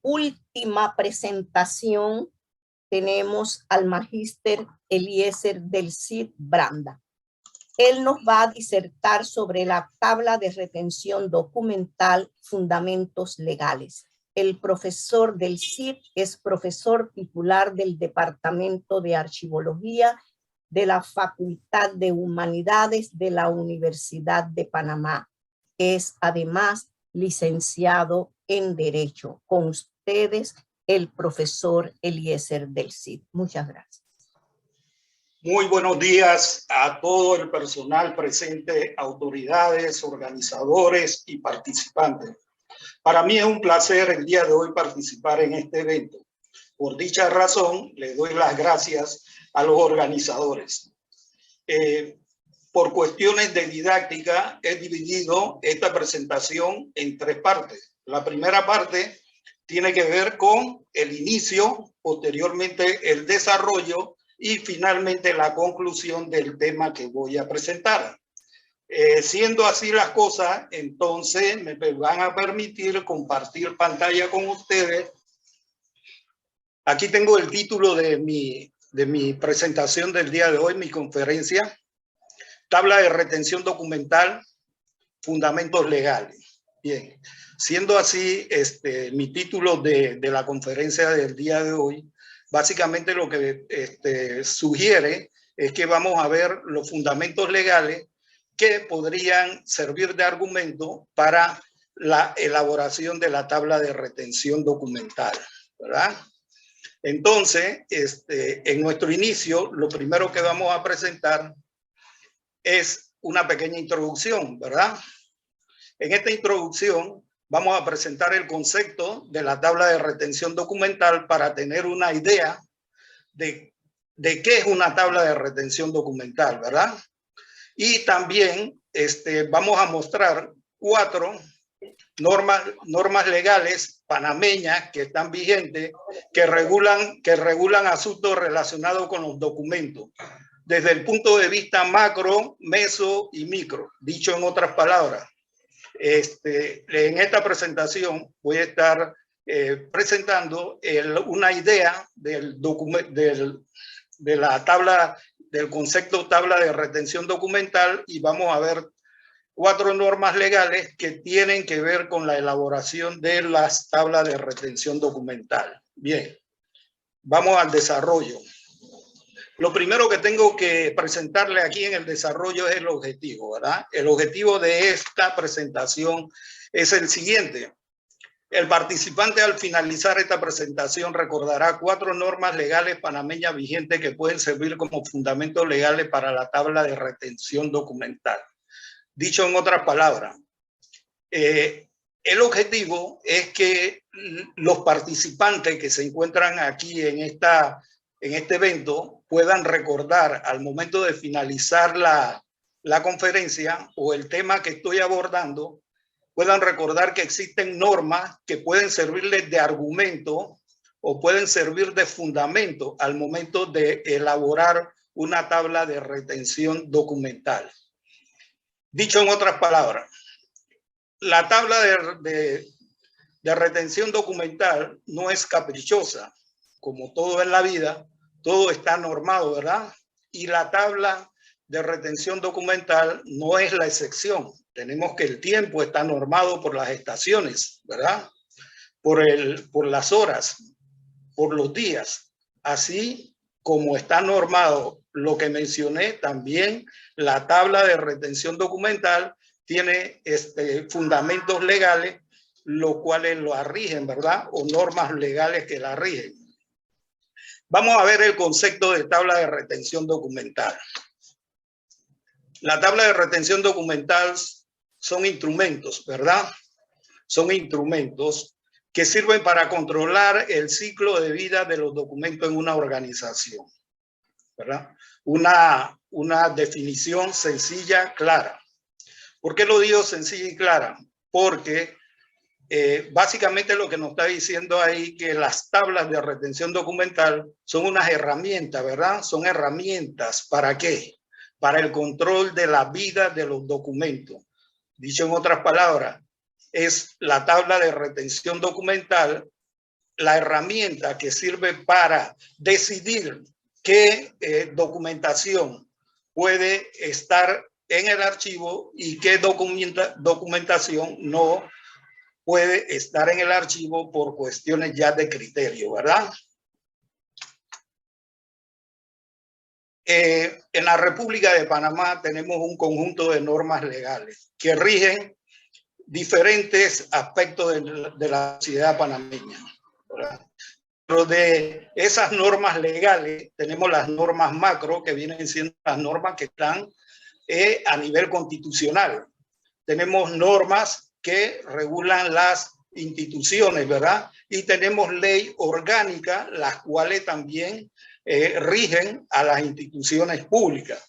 última presentación tenemos al magíster Eliezer del Cid Branda. Él nos va a disertar sobre la tabla de retención documental, fundamentos legales. El profesor del CID es profesor titular del Departamento de Archivología de la Facultad de Humanidades de la Universidad de Panamá. Es además licenciado en Derecho. Con ustedes, el profesor Eliezer del Cid. Muchas gracias. Muy buenos días a todo el personal presente, autoridades, organizadores y participantes. Para mí es un placer el día de hoy participar en este evento. Por dicha razón, le doy las gracias a los organizadores. Por cuestiones de didáctica, he dividido esta presentación en tres partes. La primera parte tiene que ver con el inicio, posteriormente el desarrollo y finalmente la conclusión del tema que voy a presentar. Siendo así las cosas, entonces me van a permitir compartir pantalla con ustedes. Aquí tengo el título de mi presentación del día de hoy, mi conferencia. Tabla de retención documental, fundamentos legales. Bien, siendo así mi título de la conferencia del día de hoy, básicamente lo que sugiere es que vamos a ver los fundamentos legales que podrían servir de argumento para la elaboración de la tabla de retención documental, ¿verdad? Entonces, en nuestro inicio, lo primero que vamos a presentar es una pequeña introducción, ¿verdad? En esta introducción vamos a presentar el concepto de la tabla de retención documental para tener una idea de qué es una tabla de retención documental, ¿verdad? Y también vamos a mostrar 4 normas legales panameñas que están vigentes, que regulan asuntos relacionados con los documentos, desde el punto de vista macro, meso y micro. Dicho en otras palabras, en esta presentación voy a estar presentando una idea de la tabla, del concepto tabla de retención documental, y vamos a ver 4 normas legales que tienen que ver con la elaboración de las tablas de retención documental. Bien, vamos al desarrollo. Lo primero que tengo que presentarle aquí en el desarrollo es el objetivo, ¿verdad? El objetivo de esta presentación es el siguiente. El participante al finalizar esta presentación recordará 4 normas legales panameñas vigentes que pueden servir como fundamentos legales para la tabla de retención documental. Dicho en otras palabras, el objetivo es que los participantes que se encuentran aquí en este evento puedan recordar al momento de finalizar la conferencia o el tema que estoy abordando, puedan recordar que existen normas que pueden servirles de argumento o pueden servir de fundamento al momento de elaborar una tabla de retención documental. Dicho en otras palabras, la tabla de retención documental no es caprichosa. Como todo en la vida, todo está normado, ¿verdad? Y la tabla de retención documental no es la excepción. Tenemos que el tiempo está normado por las estaciones, ¿verdad? Por las horas, por los días. Así como está normado lo que mencioné, también la tabla de retención documental tiene fundamentos legales, los cuales lo rigen, ¿verdad? O normas legales que la rigen. Vamos a ver el concepto de tabla de retención documental. La tabla de retención documental son instrumentos, ¿verdad? Son instrumentos que sirven para controlar el ciclo de vida de los documentos en una organización, ¿verdad? Una definición sencilla, clara. ¿Por qué lo digo sencilla y clara? Porque básicamente lo que nos está diciendo ahí que las tablas de retención documental son unas herramientas, ¿verdad? Son herramientas, ¿para qué? Para el control de la vida de los documentos. Dicho en otras palabras, es la tabla de retención documental la herramienta que sirve para decidir qué documentación puede estar en el archivo y qué documentación no puede estar en el archivo por cuestiones ya de criterio, ¿verdad? En la República de Panamá tenemos un conjunto de normas legales que rigen diferentes aspectos de la sociedad panameña, ¿verdad? Pero de esas normas legales tenemos las normas macro, que vienen siendo las normas que están a nivel constitucional. Tenemos normas que regulan las instituciones, ¿verdad? Y tenemos ley orgánica, las cuales también rigen a las instituciones públicas.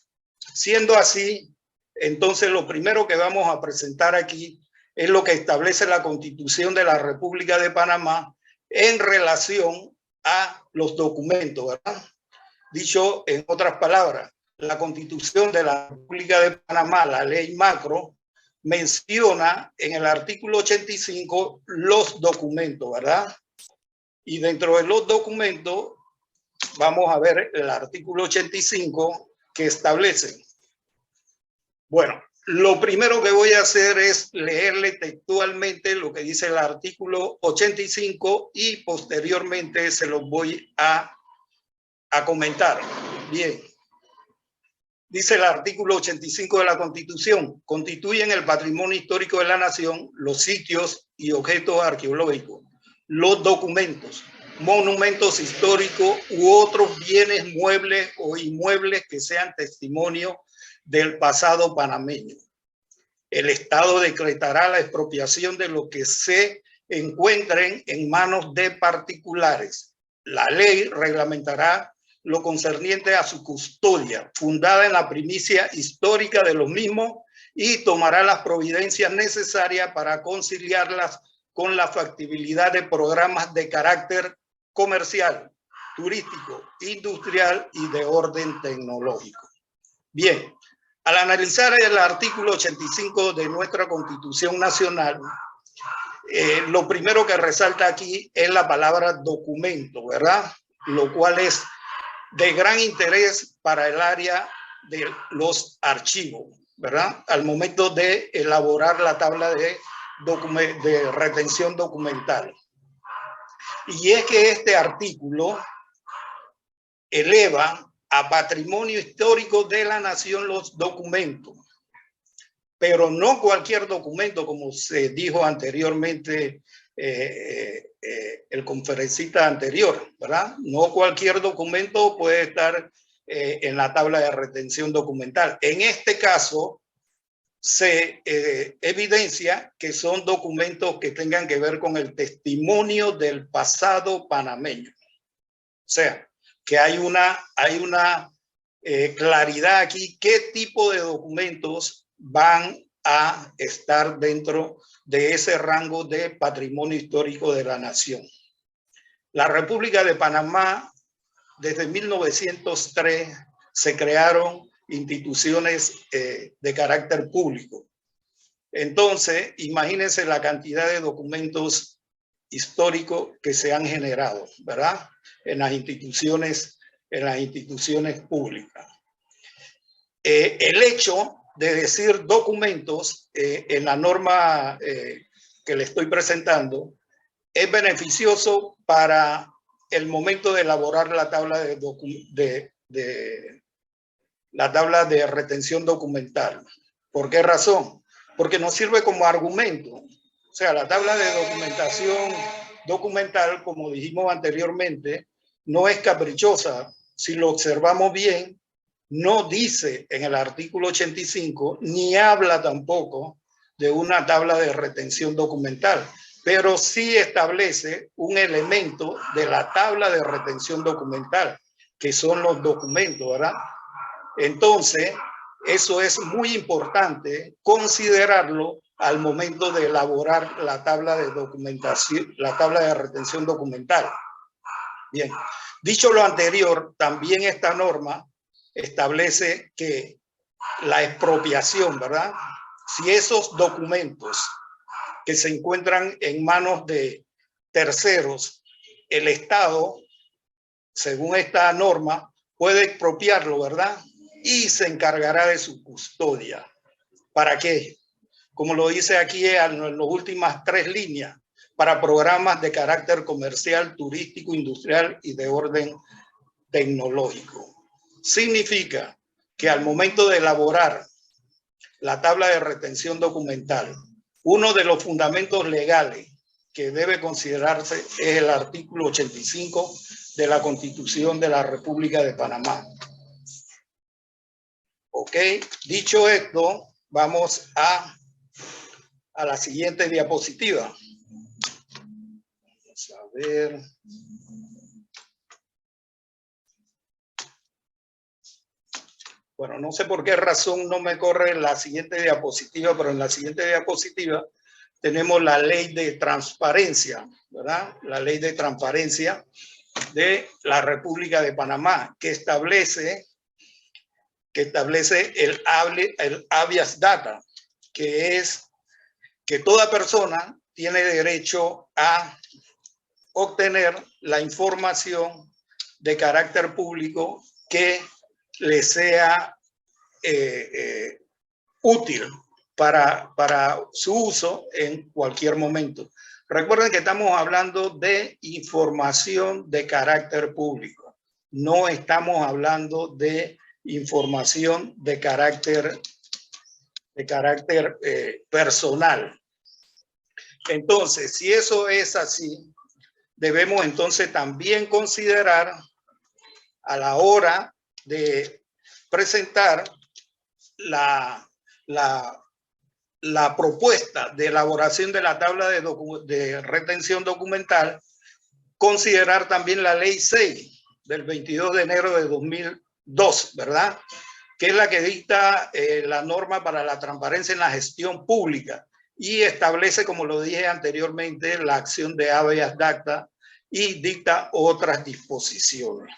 Siendo así, entonces lo primero que vamos a presentar aquí es lo que establece la Constitución de la República de Panamá en relación a los documentos, ¿verdad? Dicho en otras palabras, la Constitución de la República de Panamá, la ley macro, menciona en el artículo 85 los documentos, ¿verdad? Y dentro de los documentos vamos a ver el artículo 85 que establece. Bueno, lo primero que voy a hacer es leerle textualmente lo que dice el artículo 85 y posteriormente se los voy a comentar. Bien. Dice el artículo 85 de la Constitución: constituyen el patrimonio histórico de la nación los sitios y objetos arqueológicos, los documentos, monumentos históricos u otros bienes muebles o inmuebles que sean testimonio del pasado panameño. El Estado decretará la expropiación de lo que se encuentren en manos de particulares. La ley reglamentará lo concerniente a su custodia, fundada en la primicia histórica de los mismos, y tomará las providencias necesarias para conciliarlas con la factibilidad de programas de carácter comercial, turístico, industrial y de orden tecnológico. Bien, al analizar el artículo 85 de nuestra Constitución Nacional, lo primero que resalta aquí es la palabra documento, ¿verdad? Lo cual es de gran interés para el área de los archivos, ¿verdad? Al momento de elaborar la tabla de retención documental. Y es que este artículo eleva a patrimonio histórico de la nación los documentos, pero no cualquier documento, como se dijo anteriormente el conferencista anterior, ¿verdad? No cualquier documento puede estar en la tabla de retención documental. En este caso, se evidencia que son documentos que tengan que ver con el testimonio del pasado panameño. O sea, que hay una claridad aquí, qué tipo de documentos van a estar dentro de ese rango de patrimonio histórico de la nación. La República de Panamá, desde 1903, se crearon instituciones de carácter público. Entonces, imagínense la cantidad de documentos históricos que se han generado, ¿verdad? En las instituciones públicas. El hecho de decir documentos en la norma que le estoy presentando es beneficioso para el momento de elaborar la tabla la tabla de retención documental. ¿Por qué razón? Porque nos sirve como argumento. O sea, la tabla de documentación documental, como dijimos anteriormente, no es caprichosa. Si lo observamos bien, no dice en el artículo 85, ni habla tampoco de una tabla de retención documental, pero sí establece un elemento de la tabla de retención documental, que son los documentos, ¿verdad? Entonces, eso es muy importante considerarlo al momento de elaborar la tabla de documentación, la tabla de retención documental. Bien, dicho lo anterior, también esta norma establece que la expropiación, ¿verdad? Si esos documentos que se encuentran en manos de terceros el Estado, según esta norma, puede expropiarlo, ¿verdad? Y se encargará de su custodia. ¿Para qué? Como lo dice aquí en las últimas 3 líneas, para programas de carácter comercial, turístico, industrial y de orden tecnológico. Significa que al momento de elaborar la tabla de retención documental, uno de los fundamentos legales que debe considerarse es el artículo 85 de la Constitución de la República de Panamá. Ok, dicho esto, vamos a la siguiente diapositiva. Vamos a ver. Bueno, no sé por qué razón no me corre la siguiente diapositiva, pero en la siguiente diapositiva tenemos la ley de transparencia, ¿verdad? La ley de transparencia de la República de Panamá, que establece el habeas data, que es que toda persona tiene derecho a obtener la información de carácter público que le sea útil para su uso en cualquier momento. Recuerden que estamos hablando de información de carácter público. No estamos hablando de información de carácter personal. Entonces, si eso es así, debemos entonces también considerar a la hora de presentar la propuesta de elaboración de la tabla de retención documental, considerar también la ley 6 del 22 de enero de 2002, ¿verdad? Que es la que dicta la norma para la transparencia en la gestión pública y establece, como lo dije anteriormente, la acción de habeas data y dicta otras disposiciones.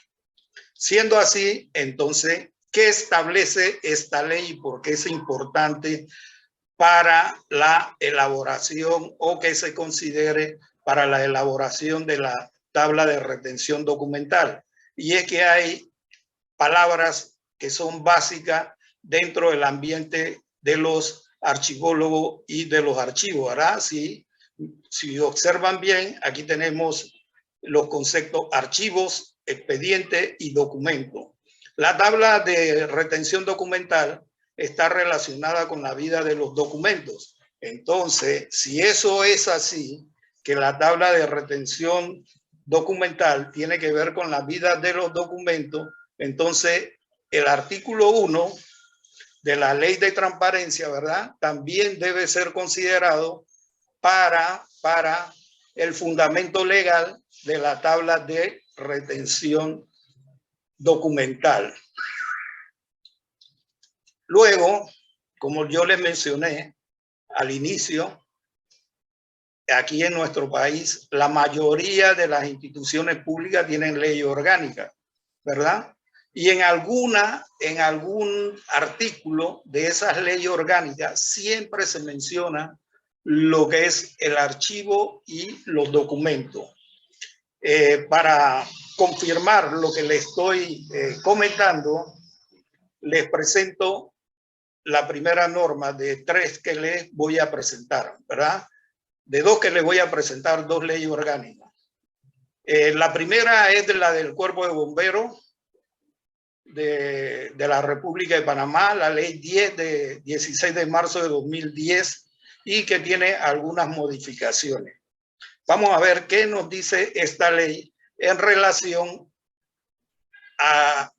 Siendo así, entonces, ¿qué establece esta ley y por qué es importante para la elaboración o que se considere para la elaboración de la tabla de retención documental? Y es que hay palabras que son básicas dentro del ambiente de los archivólogos y de los archivos, ¿verdad? Si observan bien, aquí tenemos los conceptos archivos, expediente y documento. La tabla de retención documental está relacionada con la vida de los documentos. Entonces, si eso es así, que la tabla de retención documental tiene que ver con la vida de los documentos, entonces el artículo 1 de la ley de transparencia, ¿verdad? También debe ser considerado para el fundamento legal de la tabla de retención documental. Luego, como yo les mencioné al inicio, aquí en nuestro país, la mayoría de las instituciones públicas tienen ley orgánica, ¿verdad? Y en algún artículo de esas leyes orgánicas siempre se menciona lo que es el archivo y los documentos. Para confirmar lo que les estoy comentando, les presento la primera norma de 3 que les voy a presentar, ¿verdad? De 2 que les voy a presentar, 2 leyes orgánicas. La primera es de la del Cuerpo de Bomberos de la República de Panamá, la ley 10 de 16 de marzo de 2010 y que tiene algunas modificaciones. Vamos a ver qué nos dice esta ley en relación a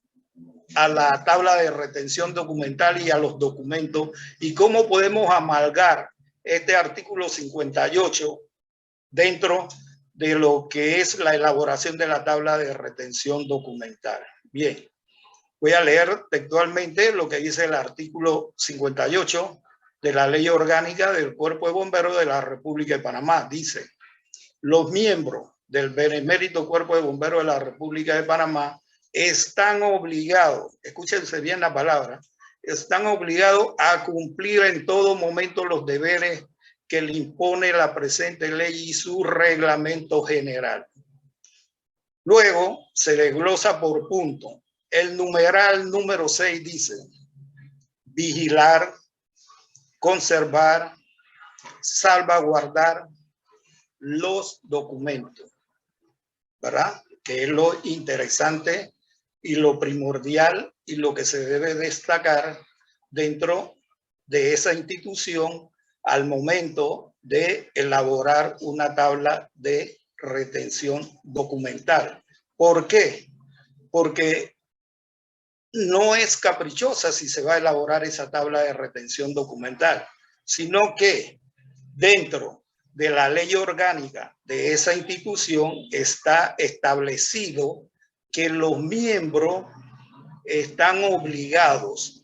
la tabla de retención documental y a los documentos y cómo podemos amalgar este artículo 58 dentro de lo que es la elaboración de la tabla de retención documental. Bien, voy a leer textualmente lo que dice el artículo 58 de la Ley Orgánica del Cuerpo de Bomberos de la República de Panamá. Dice: los miembros del Benemérito Cuerpo de Bomberos de la República de Panamá están obligados, escúchense bien la palabra, están obligados a cumplir en todo momento los deberes que le impone la presente ley y su reglamento general. Luego se desglosa por punto. El numeral número 6 dice vigilar, conservar, salvaguardar los documentos, ¿verdad? Que es lo interesante y lo primordial y lo que se debe destacar dentro de esa institución al momento de elaborar una tabla de retención documental. ¿Por qué? Porque no es caprichosa si se va a elaborar esa tabla de retención documental, sino que dentro de la ley orgánica de esa institución está establecido que los miembros están obligados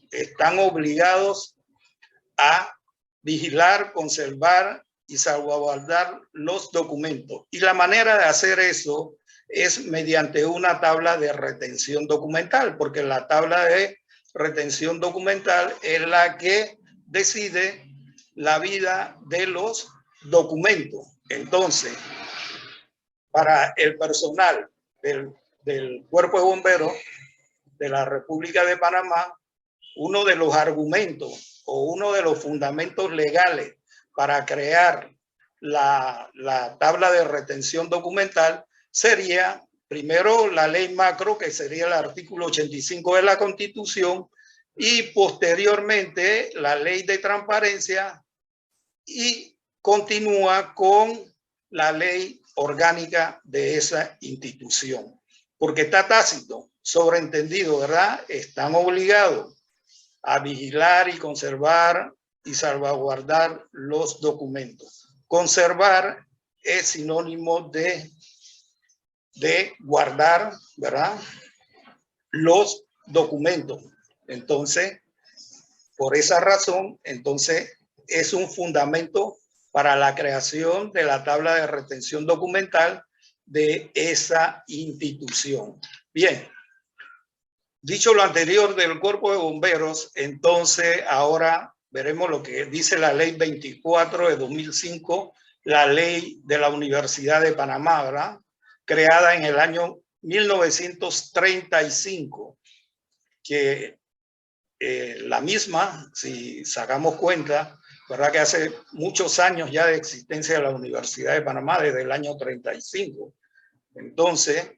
a vigilar, conservar y salvaguardar los documentos. Y la manera de hacer eso es mediante una tabla de retención documental, porque la tabla de retención documental es la que decide la vida de los documentos. Entonces, para el personal del Cuerpo de Bomberos de la República de Panamá, uno de los argumentos o uno de los fundamentos legales para crear la tabla de retención documental sería primero la ley macro, que sería el artículo 85 de la Constitución, y posteriormente la ley de transparencia, y continúa con la ley orgánica de esa institución. Porque está tácito, sobreentendido, ¿verdad? Están obligados a vigilar y conservar y salvaguardar los documentos. Conservar es sinónimo de guardar, ¿verdad? Los documentos. Entonces, por esa razón, entonces es un fundamento para la creación de la tabla de retención documental de esa institución. Bien. Dicho lo anterior del Cuerpo de Bomberos, entonces ahora veremos lo que dice la Ley 24 de 2005, la Ley de la Universidad de Panamá, ¿verdad? Creada en el año 1935, que la misma, si sacamos cuenta, ¿verdad? Que hace muchos años ya de existencia de la Universidad de Panamá, desde el año 35. Entonces,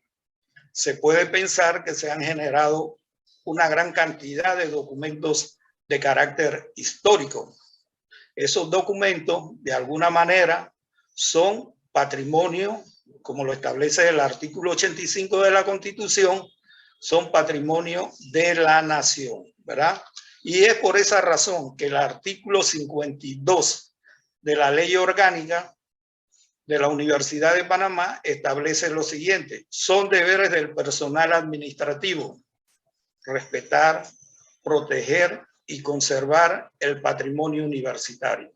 se puede pensar que se han generado una gran cantidad de documentos de carácter histórico. Esos documentos, de alguna manera, son patrimonio, como lo establece el artículo 85 de la Constitución, son patrimonio de la nación, ¿verdad? Y es por esa razón que el artículo 52 de la Ley Orgánica de la Universidad de Panamá establece lo siguiente: son deberes del personal administrativo respetar, proteger y conservar el patrimonio universitario.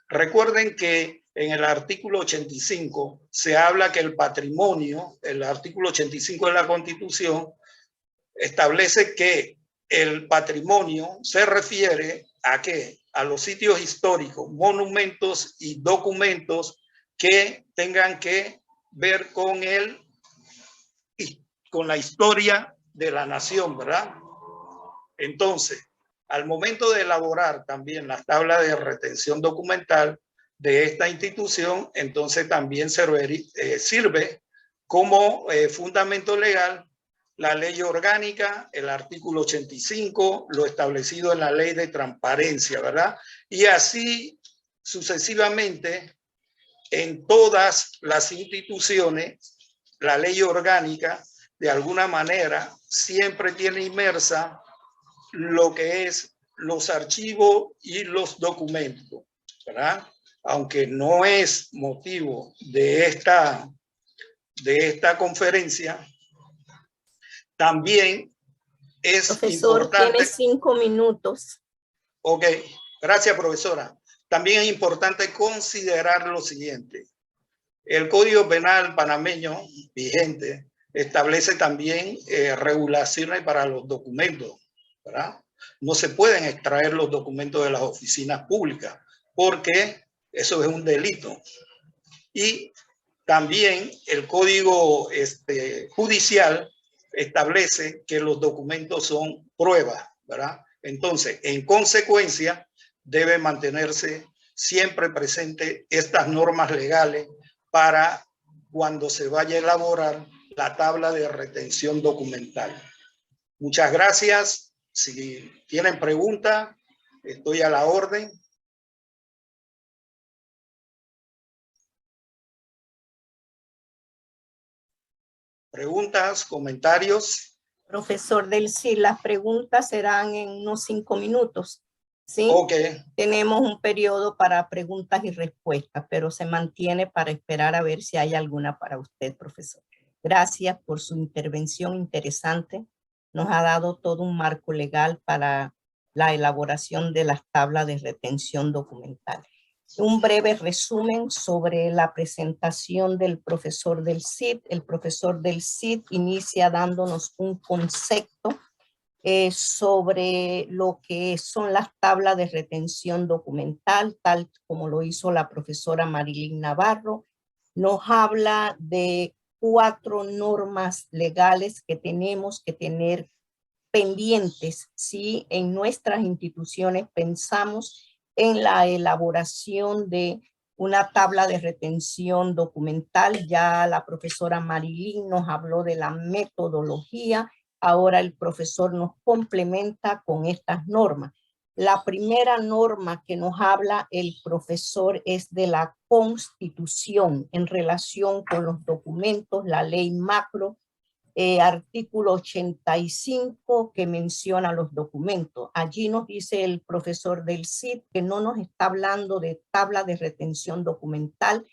Recuerden que en el artículo 85 se habla que el patrimonio, el artículo 85 de la Constitución, establece que el patrimonio se refiere a ¿qué? A los sitios históricos, monumentos y documentos que tengan que ver con con la historia de la nación, ¿verdad? Entonces, al momento de elaborar también la tabla de retención documental de esta institución, entonces también sirve como fundamento legal la ley orgánica, el artículo 85, lo establecido en la ley de transparencia, ¿verdad? Y así sucesivamente en todas las instituciones, la ley orgánica de alguna manera siempre tiene inmersa lo que es los archivos y los documentos, ¿verdad? Aunque no es motivo de esta conferencia, también es Profesor, importante. tiene 5 minutos. Ok, gracias, profesora. También es importante considerar lo siguiente. El Código Penal panameño vigente establece también regulaciones para los documentos, ¿verdad? No se pueden extraer los documentos de las oficinas públicas porque eso es un delito. Y También el Código Judicial establece que los documentos son pruebas, ¿verdad? Entonces, en consecuencia, debe mantenerse siempre presente estas normas legales para cuando se vaya a elaborar la tabla de retención documental. Muchas gracias. Si tienen preguntas, estoy a la orden. Preguntas, comentarios. Profesor Del Cid, las preguntas serán en unos 5 minutos. ¿Sí? Ok. Tenemos un periodo para preguntas y respuestas, pero se mantiene para esperar a ver si hay alguna para usted, profesor. Gracias por su intervención interesante. Nos ha dado todo un marco legal para la elaboración de las tablas de retención documental. Un breve resumen sobre la presentación del profesor Del Cid. El profesor Del Cid inicia dándonos un concepto sobre lo que son las tablas de retención documental, tal como lo hizo la profesora Marilyn Navarro. Nos habla de 4 normas legales que tenemos que tener pendientes si en nuestras instituciones pensamos en la elaboración de una tabla de retención documental. Ya la profesora Marilyn nos habló de la metodología. Ahora el profesor nos complementa con estas normas. La primera norma que nos habla el profesor es de la Constitución en relación con los documentos, la ley macro, artículo 85 que menciona los documentos. Allí nos dice el profesor Del Cid que no nos está hablando de tabla de retención documental,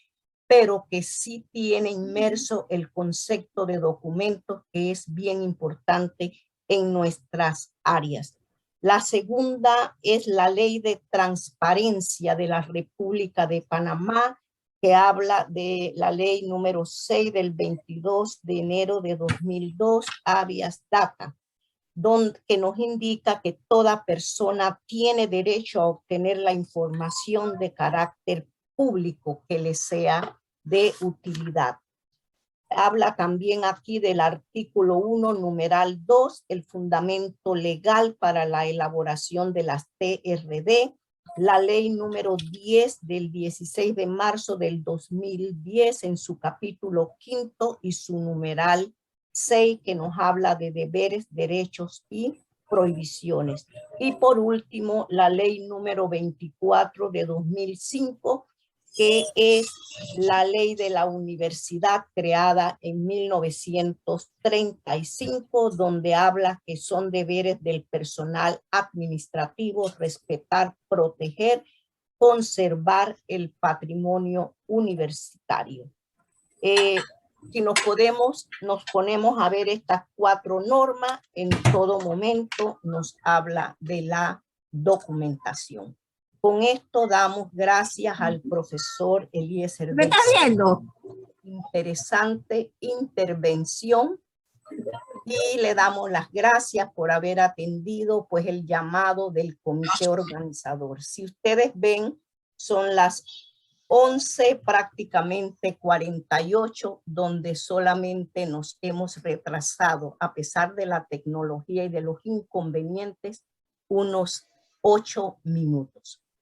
pero que sí tiene inmerso el concepto de documentos, que es bien importante en nuestras áreas. La segunda es la Ley de Transparencia de la República de Panamá, que habla de la ley número 6 del 22 de enero de 2002, habeas data, que nos indica que toda persona tiene derecho a obtener la información de carácter público que le sea de utilidad. Habla también aquí del artículo 1, numeral 2, el fundamento legal para la elaboración de las TRD, la ley número 10 del 16 de marzo del 2010 en su capítulo 5 y su numeral 6, que nos habla de deberes, derechos y prohibiciones. Y por último, la ley número 24 de 2005, que es la ley de la universidad creada en 1935, donde habla que son deberes del personal administrativo respetar, proteger, conservar el patrimonio universitario. Si nos ponemos a ver estas 4 normas, en todo momento nos habla de la documentación. Con esto damos gracias al profesor Eliezer. ¿Me está viendo? Interesante intervención y le damos las gracias por haber atendido pues el llamado del comité organizador. Si ustedes ven, son las 11, prácticamente 48, donde solamente nos hemos retrasado, a pesar de la tecnología y de los inconvenientes, unos 8 minutos.